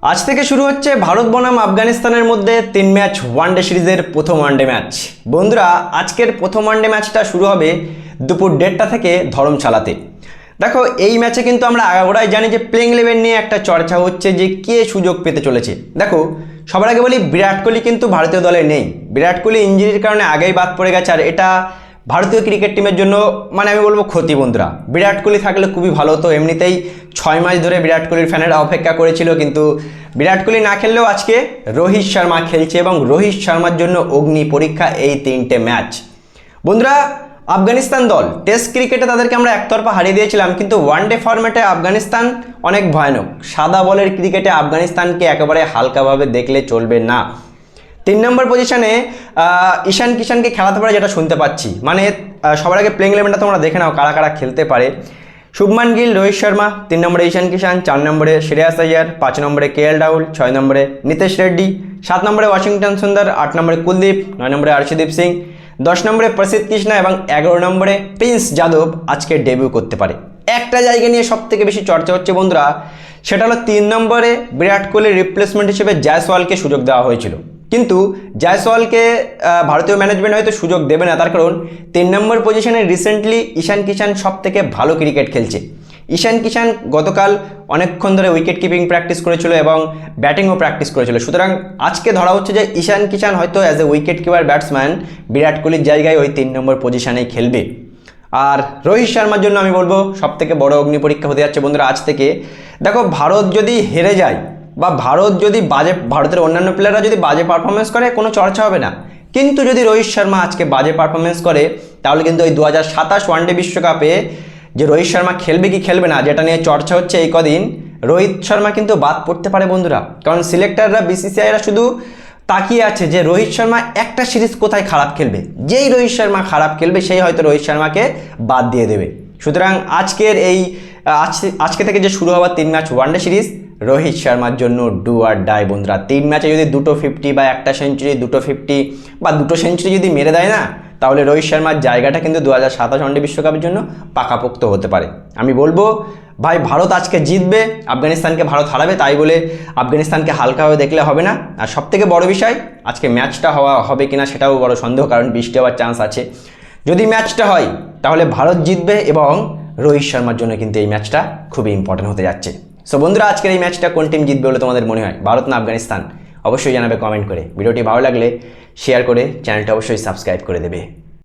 আজ থেকে শুরু হচ্ছে ভারত বনাম আফগানিস্তানের মধ্যে 3 ম্যাচ ওয়ানডে সিরিজের প্রথম ওয়ানডে ম্যাচ। বন্ধুরা, আজকের প্রথম ওয়ানডে ম্যাচটা শুরু হবে দুপুর 1:30টা থেকে ধরমশালাতে। দেখো, এই ম্যাচে কিন্তু আমরা আগাগোড়াই জানি যে প্লেইং 11 নিয়ে একটা চর্চা হচ্ছে যে কে সুযোগ পেতে চলেছে। দেখো, সবার আগে বলি, বিরাট কোহলি কিন্তু ভারতীয় দলে নেই। বিরাট কোহলি ইঞ্জুরির কারণে আগেই বাদ পড়ে গেছে, আর এটা ভারতীয় ক্রিকেট টিমের জন্য আমি বলবো ক্ষতি। বন্ধুরা, বিরাট কোহলি থাকলে খুবই ভালো হতো। এমনিতেই 6 মাস ধরে বিরাট কোহলির ফ্যানেরা অপেক্ষা করেছিল, কিন্তু বিরাট কোহলি না খেললেও আজকে রোহিত শর্মা খেলছে এবং রোহিত শর্মার জন্য অগ্নি পরীক্ষা এই 3টে ম্যাচ। বন্ধুরা, আফগানিস্তান দল টেস্ট ক্রিকেটে তাদেরকে আমরা একতরফা হারিয়ে দিয়েছিলাম, কিন্তু ওয়ানডে ফরম্যাটে আফগানিস্তান অনেক ভয়ানক। সাদা বলের ক্রিকেটে আফগানিস্তানকে একেবারে হালকাভাবে দেখলে চলবে না। 3 নম্বর পজিশনে ঈশান কিষানকে খেলাতে পারে, যেটা শুনতে পাচ্ছি। সবার আগে প্লেইং 11টা তোমরা দেখে নাও কারা কারা খেলতে পারে। শুভমান গিল, রোহিত শর্মা, 3 নম্বরে ঈশান কিষান, 4 নম্বরে শ্রেয়াস আইয়ার, 5 নম্বরে কেএল রাহুল, 6 নম্বরে নিতেশ রেড্ডি, 7 নম্বরে ওয়াশিংটন সুন্দর, 8 নম্বরে কুলদীপ, 9 নম্বরে আর্শদীপ সিং, 10 নম্বরে প্রসিদ্ধ কৃষ্ণা এবং 11 নম্বরে প্রিন্স যাদব আজকে ডেবিউ করতে পারে। একটা জায়গা নিয়ে সব থেকে বেশি চর্চা হচ্ছে বন্ধুরা, সেটা হলো 3 নম্বরে বিরাট কোহলির রিপ্লেসমেন্ট হিসেবে জয়সওয়ালকে সুযোগ দেওয়া হয়েছিল, কিন্তু জয়সওয়ালকে ভারতীয় ম্যানেজমেন্ট হয়তো সুযোগ দেবে না। তার কারণ 3 নম্বর পজিশনে রিসেন্টলি ঈশান কিষান সব থেকে ভালো ক্রিকেট খেলছে। ঈশান কিষান গতকাল অনেকক্ষণ ধরে উইকেট কিপিং প্র্যাকটিস করেছিল এবং ব্যাটিংও প্র্যাকটিস করেছিল। সুতরাং আজকে ধরা হচ্ছে যে ঈশান কিষান হয়তো as a wicket keeper batsman Virat কোহলির জায়গায় ওই 3 নম্বর পজিশনেই খেলবে। আর রোহিত শর্মার জন্য আমি বলবো সব থেকে বড় অগ্নি পরীক্ষা হতে যাচ্ছে বন্ধুরা আজ থেকে। দেখো, ভারত যদি হেরে যায় বা ভারতের অন্যান্য প্লেয়াররা যদি বাজে পারফরমেন্স করে, কোনো চর্চা হবে না। কিন্তু যদি রোহিত শর্মা আজকে বাজে পারফরমেন্স করে, তাহলে কিন্তু ওই 2027 ওয়ানডে বিশ্বকাপে যে রোহিত শর্মা খেলবে কি খেলবে না, যেটা নিয়ে চর্চা হচ্ছে এই কদিন, রোহিত শর্মা কিন্তু বাদ পড়তে পারে বন্ধুরা। কারণ সিলেক্টররা, বিসিসিআইরা শুধু তাকিয়ে আছে যে রোহিত শর্মা একটা সিরিজ কোথায় খারাপ খেলবে। যেই রোহিত শর্মা খারাপ খেলবে সেই হয়তো রোহিত শর্মাকে বাদ দিয়ে দেবে। সুতরাং আজকে থেকে যে শুরু হওয়ার 3 ম্যাচ ওয়ানডে সিরিজ রোহিত শর্মার জন্য ডু আর ডাই বন্ধুরা। 3 ম্যাচে যদি 2টো 50 বা একটা সেঞ্চুরি, 2টো 50 বা 2টো সেঞ্চুরি যদি মেরে দেয় না, তাহলে রোহিত শর্মার জায়গাটা কিন্তু 2027 ওয়ানডে বিশ্বকাপের জন্য পাকাপোক্ত হতে পারে। আমি বলবো ভাই, ভারত আজকে জিতবে, আফগানিস্তানকে ভারত হারাবে। তাই বলে আফগানিস্তানকে হালকাভাবে দেখলে হবে না। আর সবথেকে বড় বিষয়, আজকে ম্যাচটা হবে কিনা সেটাও বড় সন্দেহ, কারণ বৃষ্টি হওয়ার চান্স আছে। যদি ম্যাচটা হয় তাহলে ভারত জিতবে এবং রোহিত শর্মার জন্য কিন্তু এই ম্যাচটা খুবই ইম্পর্টেন্ট হতে যাচ্ছে। সো বন্ধুরা, আজকের এই ম্যাচটা কোন টিম জিতবে বলে তোমাদের মনে হয়, ভারত না আফগানিস্তান? অবশ্যই জানাবে কমেন্ট করে। ভিডিওটি ভালো লাগলে শেয়ার করে চ্যানেলটা অবশ্যই সাবস্ক্রাইব করে দেবে।